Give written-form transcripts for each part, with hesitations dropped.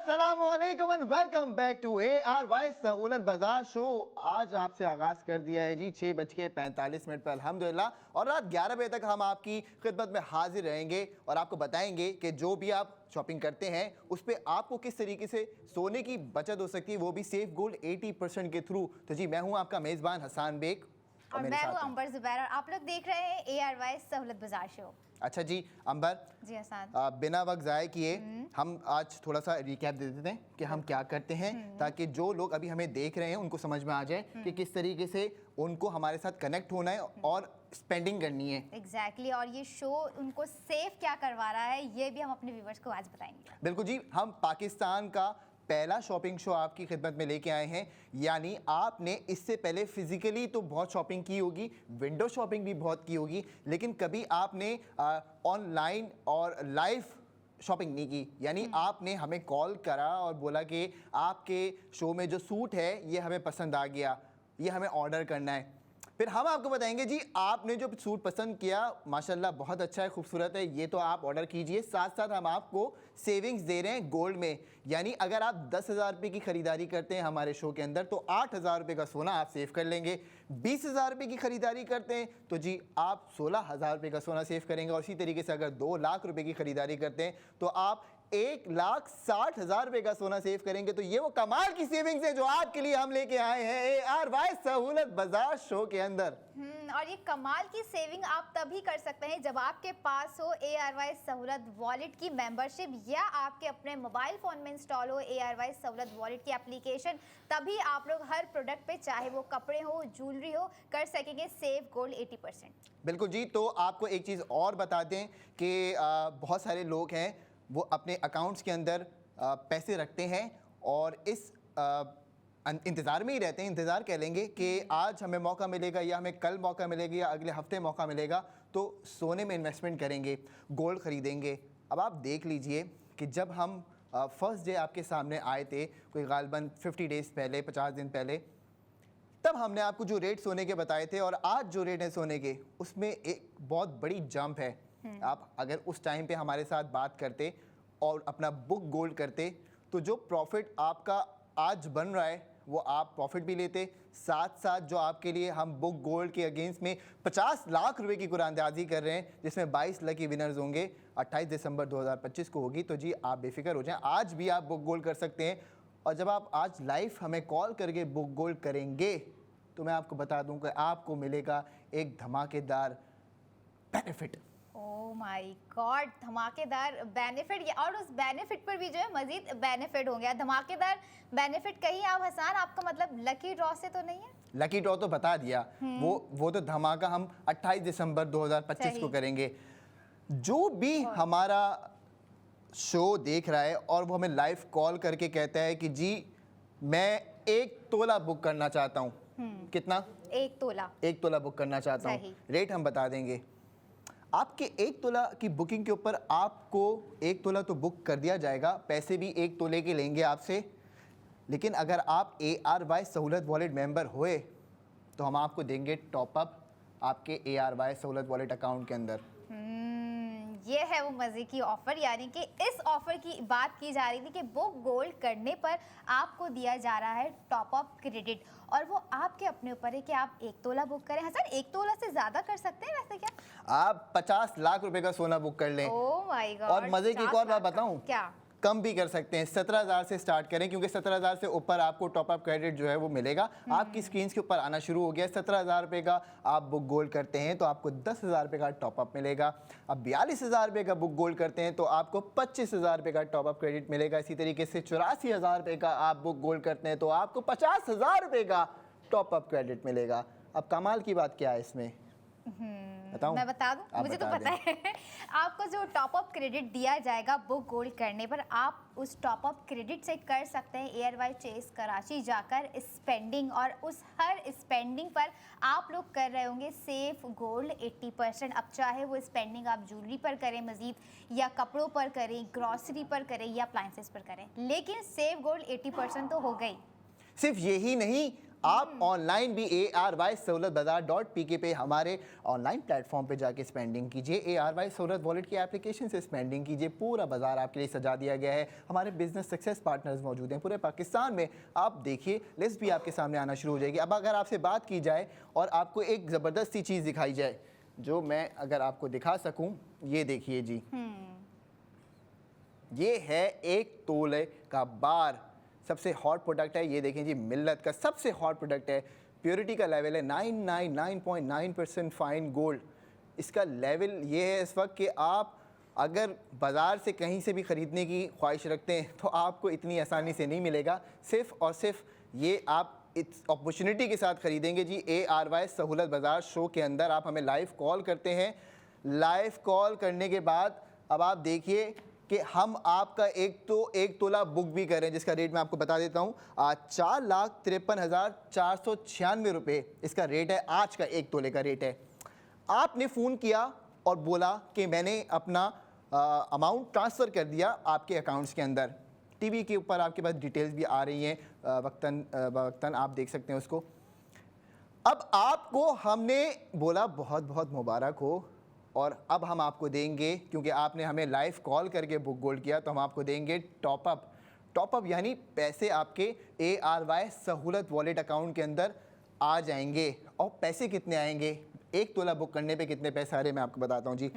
अस्सलामुअलैकुम and welcome back to ARY Sahulat बाजार show. आज आपसे आगाज कर दिया है जी 6:45 पर अल्हम्दुलिल्लाह, और रात 11 बजे तक हम आपकी खिदमत में हाजिर रहेंगे और आपको बताएंगे कि जो भी आप शॉपिंग करते हैं उस पर आपको किस तरीके से सोने की बचत हो सकती है, वो भी सेफ गोल्ड 80% के थ्रू। तो जी मैं हूं आपका मेज़बान हसान बेग और मैं हूं अंबर जुबैर और आप लोग देख रहे हैं ARY सहूलत बाजार शो। अच्छा जी अंबर जी हसान, बिना वक्त ज़ाय किए हम आज थोड़ा सा रिकैप दे देते हैं कि हम क्या करते हैं, ताकि जो लोग अभी हमें देख रहे हैं उनको समझ में आ जाए कि किस तरीके से उनको हमारे साथ कनेक्ट होना है और स्पेंडिंग करनी है। एग्जैक्टली और ये शो उनको सेफ क्या करवा रहा है ये भी हम अपने व्यूवर्स को आज बताएंगे। बिल्कुल जी, हम पाकिस्तान का पहला शॉपिंग शो आपकी खिदमत में लेके आए हैं। यानी आपने इससे पहले फिजिकली तो बहुत शॉपिंग की होगी, विंडो शॉपिंग भी बहुत की होगी, लेकिन कभी आपने ऑनलाइन और लाइव शॉपिंग नहीं की। यानी आपने हमें कॉल करा और बोला कि आपके शो में जो सूट है ये हमें पसंद आ गया, ये हमें ऑर्डर करना है। फिर हम आपको बताएंगे जी आपने जो सूट पसंद किया माशाल्लाह बहुत अच्छा है, खूबसूरत है, ये तो आप ऑर्डर कीजिए। साथ साथ हम आपको सेविंग्स दे रहे हैं गोल्ड में। यानी अगर आप 10,000 रुपये की खरीदारी करते हैं हमारे शो के अंदर तो 8,000 रुपये का सोना आप सेव कर लेंगे। 20,000 रुपये की खरीदारी करते हैं तो जी आप 16,000 रुपये का सोना सेव करेंगे। और इसी तरीके से अगर 2 लाख रुपये की खरीदारी करते हैं तो आप 1,60,000 रुपये का सोना सेव करेंगे। तो ये वो कमाल की सेविंग्स है जो आपके लिए हम लेके आए हैं ARY सहूलत बाजार शो के अंदर। और ये कमाल की सेविंग आप तभी कर सकते हैं जब आपके पास हो ARY सहूलत वॉलेट की मेंबरशिप या आपके अपने मोबाइल फ़ोन में इंस्टॉल हो ARY सहूलत वॉलेट की एप्लीकेशन। तभी आप लोग हर प्रोडक्ट पे चाहे वो कपड़े हो ज्वेलरी हो कर सकेंगे सेफ गोल्ड 80%। बिल्कुल जी, तो आपको एक चीज़ और बता दें कि बहुत सारे लोग हैं वो अपने अकाउंट्स के अंदर पैसे रखते हैं और इस इंतज़ार में ही रहते हैं, इंतज़ार कह लेंगे कि आज हमें मौका मिलेगा या हमें कल मौका मिलेगा या अगले हफ्ते मौका मिलेगा तो सोने में इन्वेस्टमेंट करेंगे, गोल्ड ख़रीदेंगे। अब आप देख लीजिए कि जब हम फर्स्ट डे आपके सामने आए थे कोई गालबन 50 डेज़ पहले, 50 दिन पहले, तब हमने आपको जो रेट सोने के बताए थे और आज जो रेट है सोने के उसमें एक बहुत बड़ी जंप है। आप अगर उस टाइम पे हमारे साथ बात करते और अपना बुक गोल्ड करते तो जो प्रॉफिट आपका आज बन रहा है वो आप प्रॉफिट भी लेते, साथ साथ जो आपके लिए हम बुक गोल्ड के अगेंस्ट में 50 लाख रुपए की कुरानदाजी कर रहे हैं जिसमें 22 लकी विनर्स होंगे, 28 दिसंबर 2025 को होगी। तो जी आप बेफिक्र हो जाएं, आज भी आप बुक गोल्ड कर सकते हैं। और जब आप आज लाइव हमें कॉल करके बुक गोल्ड करेंगे तो मैं आपको बता दूं कि आपको मिलेगा एक धमाकेदार बेनिफिट। ओह माय गॉड, धमाकेदार बेनिफिट। और उस बेनिफिट पर भी जो है मजीद बेनिफिट हो गया। धमाकेदार बेनिफिट कहीं आप हसान, आपका मतलब लकी ड्रॉ से तो नहीं है? लकी ड्रॉ तो बता दिया, वो तो धमाका हम 28 दिसंबर 2025 को करेंगे। जो भी हमारा शो देख रहा है और वो हमें लाइव कॉल करके कहता है कि जी मैं 1 तोला बुक करना चाहता हूँ, कितना? 1 तोला। 1 तोला बुक करना चाहता हूँ, रेट हम बता देंगे। आपके 1 तोला की बुकिंग के ऊपर आपको 1 तोला तो बुक कर दिया जाएगा, पैसे भी 1 तोले के लेंगे आपसे। लेकिन अगर आप ARY सहूलत वॉलेट मेंबर हुए तो हम आपको देंगे टॉपअप आपके ARY सहूलत वॉलेट अकाउंट के अंदर। ये है वो मज़े की ऑफ़र। यानी कि इस ऑफ़र की बात की जा रही थी कि बुक गोल्ड करने पर आपको दिया जा रहा है टॉप अप क्रेडिट, और वो आपके अपने ऊपर है कि आप 1 तोला बुक करें। हाँ सर, 1 तोला से ज़्यादा कर सकते हैं वैसे क्या? आप 50 लाख रुपए का सोना बुक कर लें। Oh my God. और मज़े की एक और बात बताऊं, क्या? कम भी कर सकते हैं, 17,000 से स्टार्ट करें क्योंकि 17,000 से ऊपर आपको टॉप अप क्रेडिट जो है वो मिलेगा। आपकी स्क्रीन के ऊपर आना शुरू हो गया। 17,000 रुपये का आप बुक गोल्ड करते हैं तो आपको 10,000 रुपये का टॉप अप मिलेगा। अब 42,000 रुपये का बुक गोल्ड करते हैं तो आपको 25,000 रुपये का टॉप अप क्रेडिट मिलेगा। इसी तरीके से 84,000 रुपये का आप बुक गोल्ड करते हैं तो आपको 50,000 रुपये का टॉप अप क्रेडिट मिलेगा। अब कमाल की बात क्या है इसमें, बताऊं? मैं बता दूं, मुझे तो पता है। आपको जो टॉप अप क्रेडिट दिया जाएगा बुक गोल्ड करने पर, आप उस टॉप अप क्रेडिट से कर सकते हैं ARY चेस कराची जाकर स्पेंडिंग, और उस हर स्पेंडिंग पर आप लोग कर रहे होंगे सेफ गोल्ड 80%। अब चाहे वो स्पेंडिंग आप ज्वेलरी पर करें मजीद, या कपड़ों पर करें, ग्रॉसरी पर करें, या अप्लाइंसेस पर करें, लेकिन सेफ गोल्ड 80% तो हो गई। सिर्फ यही नहीं, आप ऑनलाइन भी ARY-सहूलत-बाजार.pk पे हमारे ऑनलाइन प्लेटफॉर्म पे जाके स्पेंडिंग कीजिए। ARY सहूलत वॉलेट की एप्लीकेशन से स्पेंडिंग कीजिए। पूरा बाजार आपके लिए सजा दिया गया है। हमारे बिजनेस सक्सेस पार्टनर्स मौजूद हैं पूरे पाकिस्तान में। आप देखिए, लिस्ट भी आपके सामने आना शुरू हो जाएगी। अब अगर आपसे बात की जाए और आपको एक ज़बरदस्त सी चीज़ दिखाई जाए, जो मैं अगर आपको दिखा सकूं, ये देखिए जी, ये है 1 तोले का बार। सबसे हॉट प्रोडक्ट है, ये देखें जी, मिल्लत का सबसे हॉट प्रोडक्ट है। प्योरिटी का लेवल है 999.9% फाइन गोल्ड। इसका लेवल ये है इस वक्त कि आप अगर बाज़ार से कहीं से भी ख़रीदने की ख्वाहिश रखते हैं तो आपको इतनी आसानी से नहीं मिलेगा। सिर्फ़ और सिर्फ ये आप इस अपॉर्चुनिटी के साथ ख़रीदेंगे जी। ARY सहूलत बाज़ार शो के अंदर आप हमें लाइव कॉल करते हैं। लाइव कॉल करने के बाद अब आप देखिए कि हम आपका एक तोला बुक भी करें, जिसका रेट मैं आपको बता देता हूँ। 4,53,496 रुपये इसका रेट है। आज का 1 तोले का रेट है। आपने फ़ोन किया और बोला कि मैंने अपना अमाउंट ट्रांसफ़र कर दिया आपके अकाउंट्स के अंदर। टीवी के ऊपर आपके पास डिटेल्स भी आ रही हैं, वक्तन आप देख सकते हैं उसको। अब आपको हमने बोला बहुत बहुत मुबारक हो, और अब हम आपको देंगे, क्योंकि आपने हमें लाइव कॉल करके बुक गोल्ड किया, तो हम आपको देंगे टॉपअप। टॉपअप यानी पैसे आपके ARY सहूलत वॉलेट अकाउंट के अंदर आ जाएंगे। और पैसे कितने आएंगे, 1 तोला बुक करने पे कितने पैसे आ रहे हैं मैं आपको बताता हूँ जी।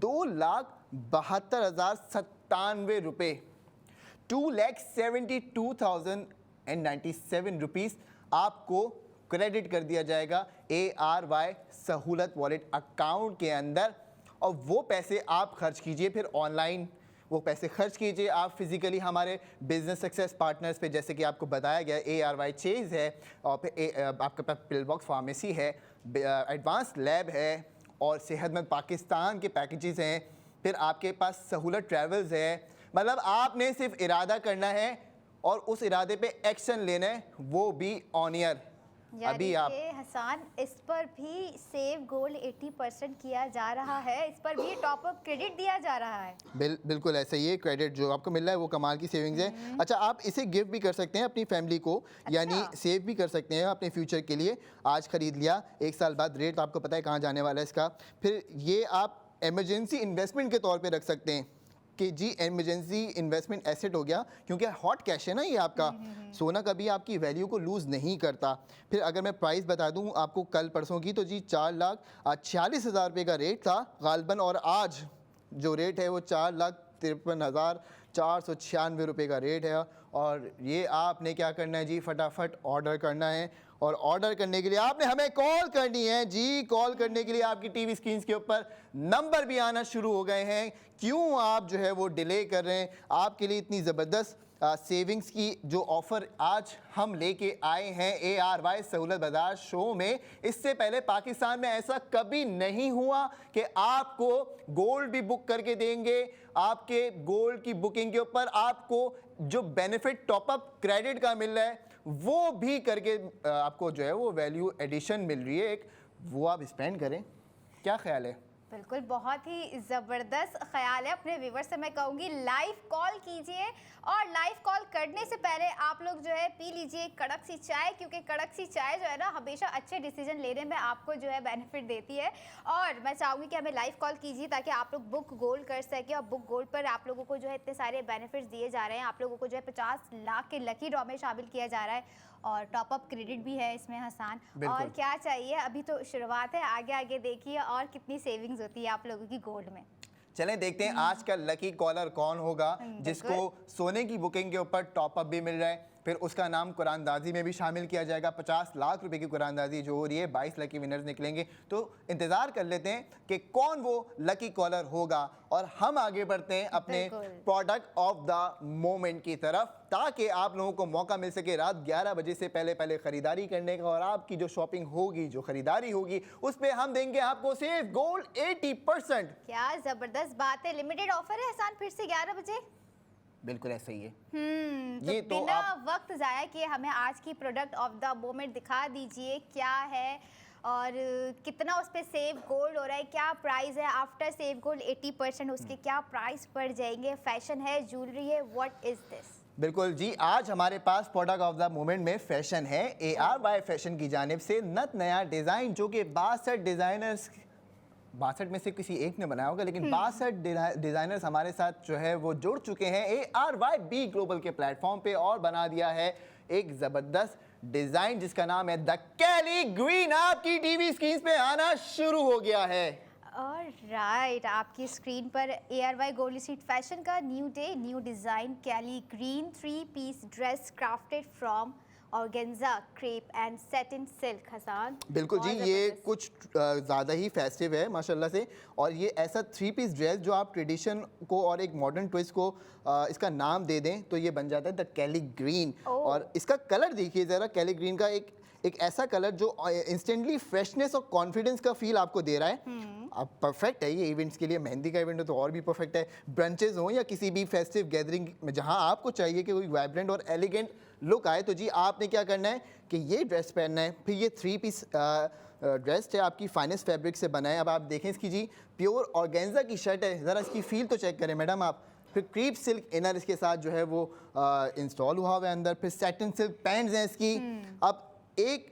2,72,097 रुपये, 2,72,097 रुपीज़ आपको क्रेडिट कर दिया जाएगा ARY सहूलत वॉलेट अकाउंट के अंदर। और वो पैसे आप खर्च कीजिए, फिर ऑनलाइन वो पैसे खर्च कीजिए आप फिज़िकली हमारे बिजनेस सक्सेस पार्टनर्स पे, जैसे कि आपको बताया गया ARY चेज़ है, और फिर आपके पास पिल बॉक्स फार्मेसी है, एडवांस लैब है, और सेहतमंद पाकिस्तान के पैकेजेस हैं, फिर आपके पास सहूलत ट्रैवल्स है। मतलब आपने सिर्फ इरादा करना है और उस इरादे पे एक्शन लेना है, वो भी ऑन ईयर। अभी आप हसन, इस पर भी सेव गोल्ड 80% किया जा रहा है, इस पर भी टॉप अप क्रेडिट दिया जा रहा है। बिल्कुल ऐसा ही है। क्रेडिट जो आपको मिल रहा है वो कमाल की सेविंग्स है। अच्छा, आप इसे गिफ्ट भी कर सकते हैं अपनी फैमिली को, यानी सेव भी कर सकते हैं अपने फ्यूचर के लिए। आज खरीद लिया, 1 साल बाद रेट आपको पता है कहाँ जाने वाला है इसका। फिर ये आप एमरजेंसी इन्वेस्टमेंट के तौर पे रख सकते हैं कि जी एमरजेंसी इन्वेस्टमेंट एसेट हो गया, क्योंकि हॉट कैश है ना ये आपका। सोना कभी आपकी वैल्यू को लूज़ नहीं करता। फिर अगर मैं प्राइस बता दूं आपको कल परसों की, तो जी 4,46,000 रुपये का रेट था गालबन, और आज जो रेट है वो 4,53,496 रुपये का रेट है। और ये आपने क्या करना है जी, फटाफट ऑर्डर करना है। और ऑर्डर करने के लिए आपने हमें कॉल करनी है जी। कॉल करने के लिए आपकी टीवी स्क्रीन के ऊपर नंबर भी आना शुरू हो गए हैं। क्यों आप जो है वो डिले कर रहे हैं? आपके लिए इतनी ज़बरदस्त सेविंग्स की जो ऑफ़र आज हम लेके आए हैं ARY सहूलत बाज़ार शो में। इससे पहले पाकिस्तान में ऐसा कभी नहीं हुआ कि आपको गोल्ड भी बुक करके देंगे। आपके गोल्ड की बुकिंग के ऊपर आपको जो बेनिफिट टॉपअप क्रेडिट का मिल रहा है, वो भी करके आपको जो है वो वैल्यू एडिशन मिल रही है एक, वो आप स्पेंड करें। क्या ख्याल है? बिल्कुल, बहुत ही ज़बरदस्त ख्याल है। अपने व्यूवर से मैं कहूँगी लाइव कॉल कीजिए, और लाइव कॉल करने से पहले आप लोग जो है पी लीजिए कड़क सी चाय, क्योंकि कड़क सी चाय जो है ना हमेशा अच्छे डिसीजन लेने में आपको जो है बेनिफिट देती है। और मैं चाहूँगी कि हमें लाइव कॉल कीजिए ताकि आप लोग बुक गोल्ड कर सकें। और बुक गोल्ड पर आप लोगों को जो है इतने सारे बेनिफिट्स दिए जा रहे हैं। आप लोगों को जो है 50 लाख के लकी ड्रॉ में शामिल किया जा रहा है, और टॉपअप क्रेडिट भी है इसमें हसन। और क्या चाहिए, अभी तो शुरुआत है, आगे आगे देखिए और कितनी सेविंग्स होती है आप लोगों की गोल्ड में। चलें देखते हैं आज का लकी कॉलर कौन होगा जिसको सोने की बुकिंग के ऊपर टॉपअप भी मिल रहा है। फिर उसका नाम कुरानदाजी में भी शामिल किया जाएगा। 50 लाख रुपए की कुरानदाजी जो हो रही है, 22 लकी विनर्स निकलेंगे। तो इंतज़ार कर लेते हैं कि कौन वो लकी कॉलर होगा, और हम आगे बढ़ते हैं अपने प्रोडक्ट ऑफ द मोमेंट की तरफ, ताकि आप लोगों को मौका मिल सके रात 11 बजे से पहले पहले ख़रीदारी करने का। और आपकी जो शॉपिंग होगी, जो ख़रीदारी होगी, उस पर हम देंगे आपको सेव गोल्ड 80%। क्या ज़बरदस्त बात है। लिमिटेड ऑफर है हसन, फिर से 11 बजे। बिल्कुल ऐसा ही है। ये तो बिना वक्त ज़ाया किए हमें आज की प्रोडक्ट ऑफ द मोमेंट दिखा दीजिए, क्या है और कितना उस पर सेव गोल्ड हो रहा है, क्या प्राइस है आफ्टर सेव गोल्ड 80%, उसके क्या प्राइस पड़ जाएंगे, फैशन है, ज्वेलरी है, व्हाट इज दिस? बिल्कुल जी, आज हमारे पास प्रोडक्ट ऑफ द मोमेंट में फैशन है। ARY फैशन की जानिब से नत नया डिज़ाइन जो कि 62 डिज़ाइनर्स, 62 में से किसी एक ने बनाया होगा, लेकिन 62 डिज़ाइनर्स हमारे साथ जो है वो जुड़ चुके हैं ARYB ग्लोबल के प्लेटफॉर्म पे और बना दिया है एक ज़बरदस्त डिज़ाइन जिसका नाम है द कैली ग्रीन। आपकी टीवी स्क्रीन पे आना शुरू हो गया है। राइट, आपकी स्क्रीन पर ARY गोल्ड स्ट्रीट फैशन का new day new design kelly green 3-पीस dress crafted from organza crepe and satin silk. Hasan बिल्कुल जी, ये कुछ ज़्यादा ही फेस्टिव है माशाल्लाह से, और ये ऐसा 3-पीस ड्रेस जो आप ट्रेडिशन को और एक मॉडर्न ट्विस्ट को इसका नाम दे दें तो ये बन जाता है द कैली ग्रीन। और इसका कलर देखिए ज़रा, कैली ग्रीन का एक ऐसा कलर जो इंस्टेंटली फ्रेशनेस और कॉन्फिडेंस का फील आपको दे रहा है। अब परफेक्ट है ये इवेंट्स के लिए, मेहंदी का इवेंट हो तो और भी परफेक्ट है, ब्रंचेस हो या किसी भी फेस्टिव गैदरिंग में जहां आपको चाहिए कि कोई वाइब्रेंट और एलिगेंट लुक आए। तो जी आपने क्या करना है कि ये ड्रेस पहनना है। फिर ये 3-पीस ड्रेस है, आपकी फाइनेस्ट फैब्रिक से बना है। अब आप देखें इसकी जी प्योर ऑर्गेन्जा की शर्ट है, ज़रा इसकी फील तो चेक करें मैडम आप। फिर क्रीप सिल्क इनर इसके साथ जो है वो इंस्टॉल हुआ हुआ है अंदर। फिर सैटिन सिल्क पैंट्स हैं इसकी। अब एक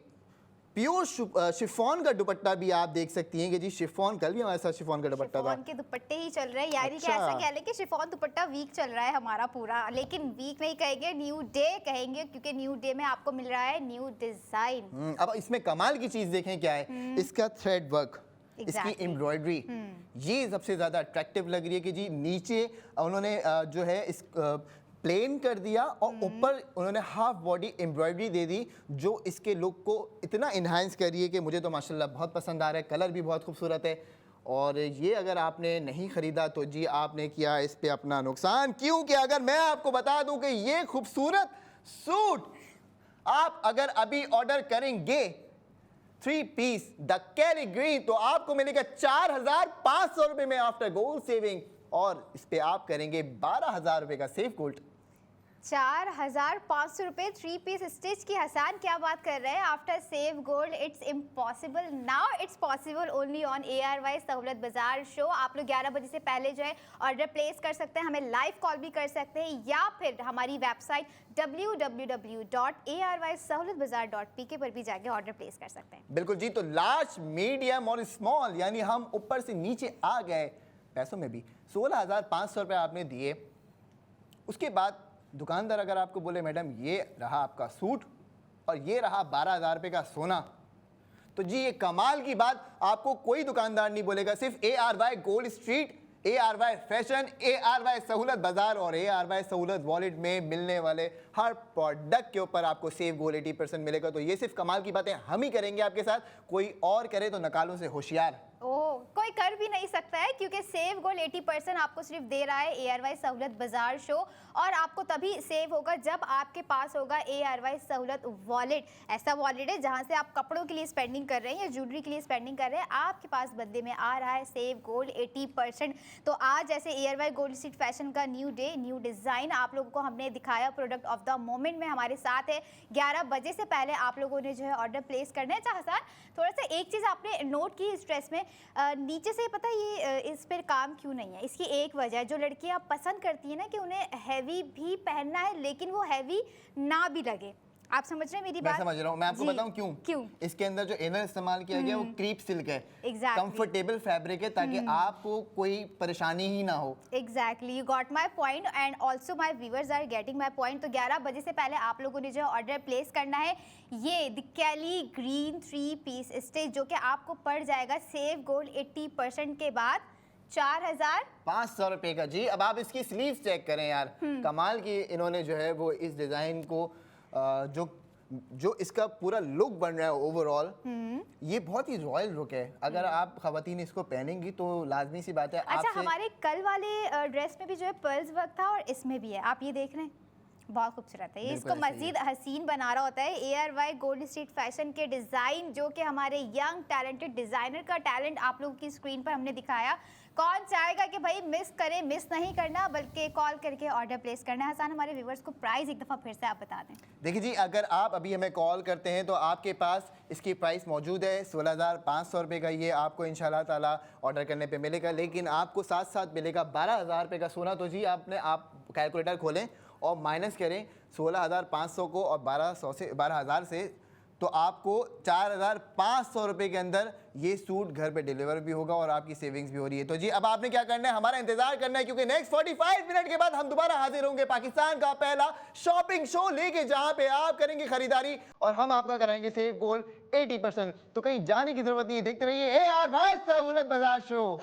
प्योर शिफॉन का दुपट्टा भी आप देख सकती हैं कि जी शिफॉन, कल भी हमारे साथ शिफॉन का दुपट्टा था। शिफॉन के दुपट्टे ही चल रहे हैं यानी कि ऐसा कह लें कि शिफॉन दुपट्टा वीक चल रहा है हमारा पूरा, लेकिन वीक नहीं कहेंगे, न्यू डे कहेंगे, क्योंकि न्यू डे में आपको मिल रहा है न्यू डिजाइन। अब इसमें कमाल की चीज देखें क्या है, इसका थ्रेड वर्क, इसकी एम्ब्रॉयडरी, ये सबसे ज्यादा अट्रैक्टिव लग रही है कि जी नीचे उन्होंने जो है इस प्लेन कर दिया और ऊपर उन्होंने हाफ बॉडी एम्ब्रॉयडरी दे दी जो इसके लुक को इतना इन्हांस कर रही है कि मुझे तो माशाल्लाह बहुत पसंद आ रहा है। कलर भी बहुत खूबसूरत है, और ये अगर आपने नहीं ख़रीदा तो जी आपने किया इस पे अपना नुकसान, क्योंकि अगर मैं आपको बता दूं कि ये खूबसूरत सूट आप अगर अभी ऑर्डर करेंगे 3-पीस द कैली ग्रीन तो आपको मिलेगा 4,500 रुपये में आफ्टर गोल्ड सेविंग, और इस पे आप करेंगे 12,000 रुपये का सेफ गोल्ड। 4,500 रुपये 3-पीस स्टिच की। हसन क्या बात कर रहे हैं, after save gold it's impossible, now it's possible only on ARY Sahulat बाजार शो। आप लोग 11 बजे से पहले जो है ऑर्डर प्लेस कर सकते हैं, हमें लाइव कॉल भी कर सकते हैं, या फिर हमारी वेबसाइट www.arysahullatbazaar.pk पर भी जाके ऑर्डर प्लेस कर सकते हैं। बिल्कुल जी, तो लार्ज मीडियम और स्मॉल यानी हम ऊपर से नीचे आ गए पैसों में भी। 16,500 रुपये आपने दिए, उसके बाद दुकानदार अगर आपको बोले मैडम ये रहा आपका सूट और ये रहा 12,000 रुपये का सोना, तो जी ये कमाल की बात आपको कोई दुकानदार नहीं बोलेगा। सिर्फ ARY gold street, ARY fashion, ARY Sahulat बाजार और ARY सहूलत वॉलेट में मिलने वाले हर प्रोडक्ट के ऊपर आपको सेव गोल्ड 80% मिलेगा। तो ये सिर्फ कमाल की बातें हम ही करेंगे आपके साथ, कोई और करे तो नकालों से होशियार। ओह, कोई कर भी नहीं सकता है, क्योंकि सेव गोल्ड 80% आपको सिर्फ दे रहा है ARY सहूलत बाजार शो, और आपको तभी सेव होगा जब आपके पास होगा ARY सहूलत वॉलेट। ऐसा वॉलेट है जहां से आप कपड़ों के लिए स्पेंडिंग कर रहे हैं या ज्वेलरी के लिए स्पेंडिंग कर रहे हैं, आपके पास बदले में आ रहा है सेव गोल्ड 80%। तो आज जैसे ARY गोल्ड स्ट्रीट फैशन का न्यू डे न्यू डिज़ाइन आप लोगों को हमने दिखाया, प्रोडक्ट ऑफ द मोमेंट में हमारे साथ है। 11 बजे से पहले आप लोगों ने जो है ऑर्डर प्लेस करना है। अच्छा, थोड़ा सा एक चीज़ आपने नोट की इस ड्रेस में, नीचे से पता है ये इस पर काम क्यों नहीं है, इसकी एक वजह है, जो लड़कियां पसंद करती हैं ना कि उन्हें हैवी भी पहनना है लेकिन वो हैवी ना भी लगे। आप समझ रहे हैं मेरी बात? मैं समझ रहा हूँ, मैं आपको बताऊँ क्यों। इसके अंदर जो इनर इस्तेमाल किया गया वो क्रीप सिल्क है, कंफर्टेबल फैब्रिक है, ताकि आपको कोई परेशानी ही ना हो। Exactly, you got my point and also my viewers are getting my point. तो 11 बजे से पहले आप लोगों ने जो ऑर्डर प्लेस करना है, ये द कैली ग्रीन 3-पीस स्टिच जो कि आपको पड़ जाएगा सेव गोल्ड 80% के बाद 4,500 रुपये का। जी अब आप इसकी स्लीव्स चेक करें यार, कमाल की इन्होंने जो है वो इस डिज़ाइन को जो इसका पूरा लुक बन रहा है ओवरऑल, ये बहुत ही रॉयल लुक है। अगर आप खवातीन इसको पहनेंगी तो लाजमी सी बात है। अच्छा, हमारे कल वाले ड्रेस में भी जो है पर्ल्स वर्क था और इसमें भी है, आप ये देख रहे हैं, बहुत खूबसूरत है। ये इसको मजीद हसीन बना रहा होता है ARY गोल्ड स्ट्रीट फैशन के डिज़ाइन, जो कि हमारे यंग टैलेंटेड डिज़ाइनर का टैलेंट आप लोगों की स्क्रीन पर हमने दिखाया। कौन चाहेगा कि भाई मिस करे, मिस नहीं करना बल्कि कॉल करके ऑर्डर प्लेस करना है। हसन, हमारे व्यूवर्स को प्राइस एक दफ़ा फिर से आप बता दें। देखिए जी, अगर आप अभी हमें कॉल करते हैं तो आपके पास इसकी प्राइस मौजूद है 16,500 रुपये का। ये आपको इंशाल्लाह ताला ऑर्डर करने पे मिलेगा, लेकिन आपको साथ साथ मिलेगा 12,000 रुपये का सोना। तो जी आप कैलकुलेटर खोलें और माइनस करें 16,500 को और 12,000 से, तो आपको 4,500 रुपये के अंदर ये सूट घर पे डिलीवर भी होगा और आपकी सेविंग्स भी हो रही है। तो जी अब आपने क्या करना है, हमारा इंतजार करना है, क्योंकि नेक्स्ट 45 मिनट के बाद हम दोबारा हाजिर होंगे पाकिस्तान का पहला शॉपिंग शो लेके, जहां पे आप करेंगे खरीदारी और हम आपका कराएंगे सेव गोल्ड 80%। तो कहीं जाने की जरूरत नहीं है, देखते रहिए AR भाई सहूलत बाजार शो।